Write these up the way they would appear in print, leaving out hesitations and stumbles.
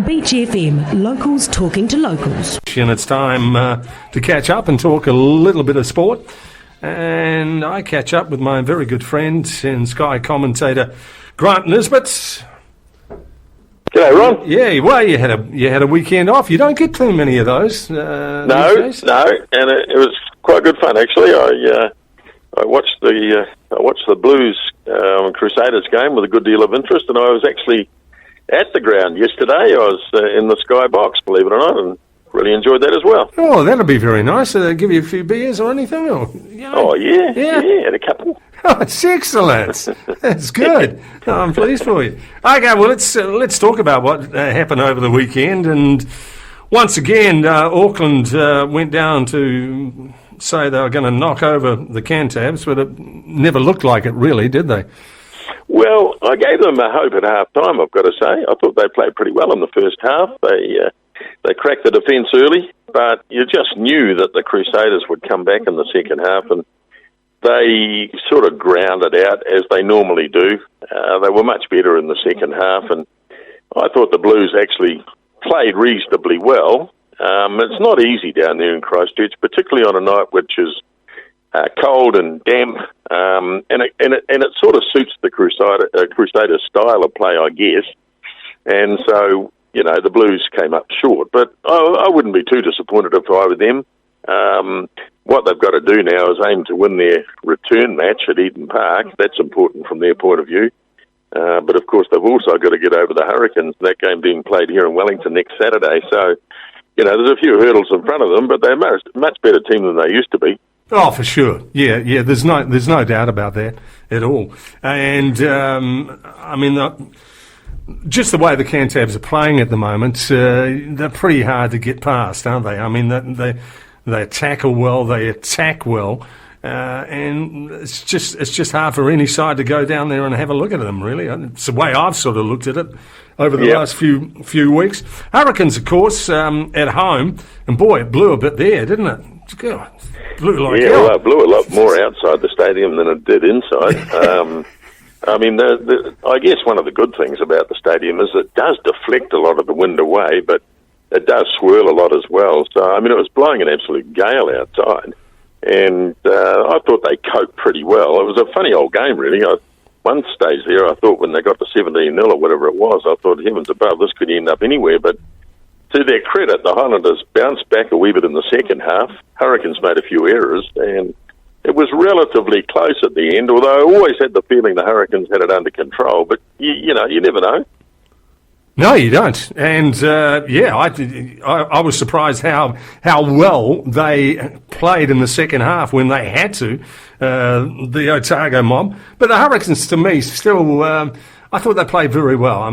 Beach FM, locals talking to locals. And it's time to catch up and talk a little bit of sport. And I catch up with my very good friend and Sky commentator, Grant Nisbett. G'day, Ron. Yeah, well, you had a weekend off. You don't get too many of those. No, and it was quite good fun actually. I watched the Blues Crusaders game with a good deal of interest, and I was actually at the ground yesterday. I was in the Sky box, believe it or not, and really enjoyed that as well. Oh, that'll be very nice. Give you a few beers or anything? Or, Oh, yeah, had a couple. Oh, it's excellent. That's good. Oh, I'm pleased for you. Okay, well, let's talk about what happened over the weekend. And once again, Auckland went down to say they were going to knock over the Cantabs, but it never looked like it really, did they? Well, I gave them a hope at half-time, I've got to say. I thought they played pretty well in the first half. They cracked the defence early, but you just knew that the Crusaders would come back in the second half, and they sort of ground it out as they normally do. They were much better in the second half, and I thought the Blues actually played reasonably well. It's not easy down there in Christchurch, particularly on a night which is cold and damp, and it sort of suits the Crusaders style of play, I guess. And so, the Blues came up short, but I wouldn't be too disappointed if I were them. What they've got to do now is aim to win their return match at Eden Park. That's important from their point of view. But of course, they've also got to get over the Hurricanes, that game being played here in Wellington next Saturday. So, there's a few hurdles in front of them, but they're a much better team than they used to be. Oh, for sure. Yeah. There's no doubt about that at all. And just the way the Cantabs are playing at the moment, they're pretty hard to get past, aren't they? I mean, they tackle well, they attack well, and it's just hard for any side to go down there and have a look at them. Really, it's the way I've sort of looked at it over the last few weeks. Hurricanes, of course, at home, and boy, it blew a bit there, didn't it? God, blew like hell. Well, it blew a lot more outside the stadium than it did inside. I guess one of the good things about the stadium is it does deflect a lot of the wind away, but it does swirl a lot as well. So, it was blowing an absolute gale outside, and I thought they coped pretty well. It was a funny old game, really. One stage there, I thought when they got to 17-0 or whatever it was, I thought, heavens above, this could end up anywhere. But to their credit, the Highlanders bounced back a wee bit in the second half. Hurricanes made a few errors, and it was relatively close at the end, although I always had the feeling the Hurricanes had it under control. But, you never know. No, you don't. And, I was surprised how well they played in the second half when they had to, the Otago mob. But the Hurricanes, to me, still, I thought they played very well.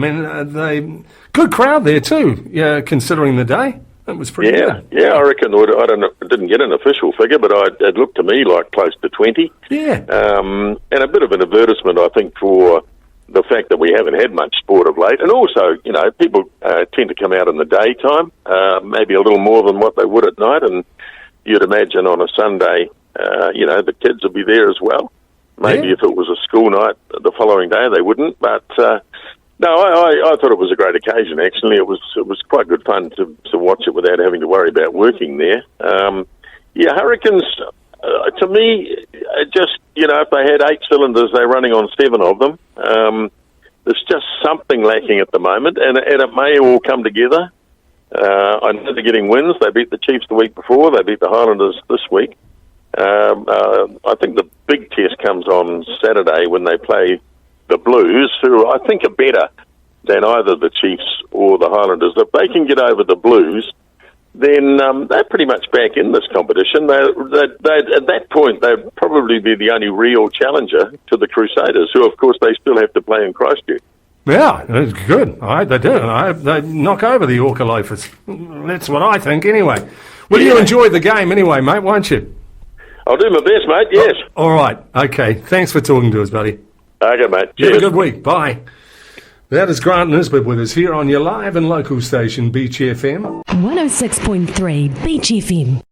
Good crowd there too, considering the day. It was pretty good. Yeah, I reckon, I didn't get an official figure, but it looked to me like close to 20. Yeah. And a bit of an advertisement, I think, for the fact that we haven't had much sport of late. And also, people tend to come out in the daytime, maybe a little more than what they would at night. And you'd imagine on a Sunday, the kids would be there as well. Maybe if it was a school night the following day, they wouldn't. But no, I thought it was a great occasion. Actually, it was quite good fun to watch it without having to worry about working there. Hurricanes. To me, just, if they had 8 cylinders, they're running on 7 of them. There's just something lacking at the moment, and it may all come together. I know they're getting wins. They beat the Chiefs the week before. They beat the Highlanders this week. I think the big test comes on Saturday when they play the Blues, who I think are better than either the Chiefs or the Highlanders. If they can get over the Blues, then they're pretty much back in this competition. At that point, they'd probably be the only real challenger to the Crusaders, who, of course, they still have to play in Christchurch. Yeah, that's good. I hope they do. I hope they knock over the Orca Loafers. That's what I think, anyway. Well, you enjoy the game anyway, mate, won't you? I'll do my best, mate, yes. All right, okay. Thanks for talking to us, buddy. Okay, mate. Cheers. Have a good week. Bye. That is Grant Nisbett with us here on your live and local station, Beach FM. 106.3 Beach FM.